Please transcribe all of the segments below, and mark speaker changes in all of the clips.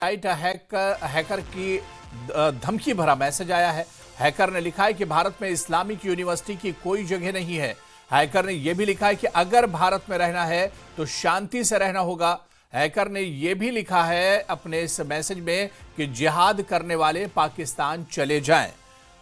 Speaker 1: Site hacker की धमकी भरा मैसेज आया है। हैकर ने लिखा है कि भारत में इस्लामिक यूनिवर्सिटी की कोई जगह नहीं है। हैकर ने यह भी लिखा है कि अगर भारत में रहना है तो शांति से रहना होगा। हैकर ने यह भी लिखा है अपने इस मैसेज में कि जिहाद करने वाले पाकिस्तान चले जाएं।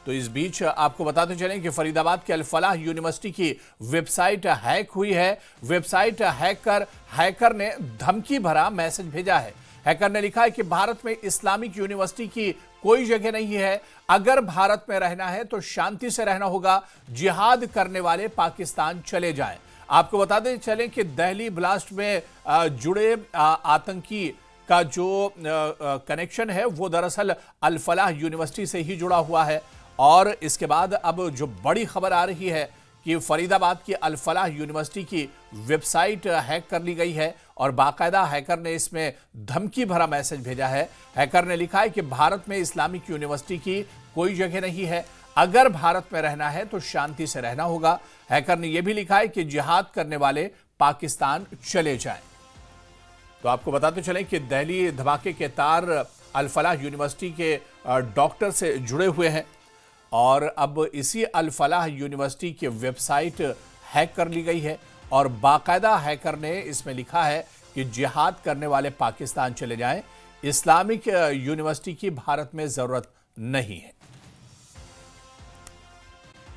Speaker 1: तो इस बीच आपको बताते चलें कि फरीदाबाद के अल-फलाह यूनिवर्सिटी की वेबसाइट हैक हुई है। वेबसाइट हैकर ने धमकी भरा मैसेज भेजा है। हैकर ने लिखा है कि भारत में इस्लामिक यूनिवर्सिटी की कोई जगह नहीं है। अगर भारत में रहना है तो शांति से रहना होगा। जिहाद करने वाले पाकिस्तान चले जाएं। आपको बताते चलें कि दिल्ली ब्लास्ट में जुड़े आतंकी का जो कनेक्शन है वो दरअसल अल-फलाह यूनिवर्सिटी से ही जुड़ा हुआ है। और इसके बाद अब जो बड़ी खबर आ रही है कि फरीदाबाद की अल-फलाह यूनिवर्सिटी की वेबसाइट हैक कर ली गई है और बाकायदा हैकर ने इसमें धमकी भरा मैसेज भेजा है। हैकर ने लिखा है कि भारत में इस्लामिक यूनिवर्सिटी की कोई जगह नहीं है। अगर भारत में रहना है तो शांति से रहना होगा। हैकर ने यह भी लिखा है कि जिहाद करने वाले पाकिस्तान चले जाएं। तो आपको बताते चलें कि दिल्ली धमाके के तार अल-फलाह यूनिवर्सिटी के डॉक्टर से जुड़े हुए हैं और अब इसी अल-फलाह यूनिवर्सिटी की वेबसाइट हैक कर ली गई है और बाकायदा हैकर ने इसमें लिखा है कि जिहाद करने वाले पाकिस्तान चले जाएं। इस्लामिक यूनिवर्सिटी की भारत में जरूरत नहीं है।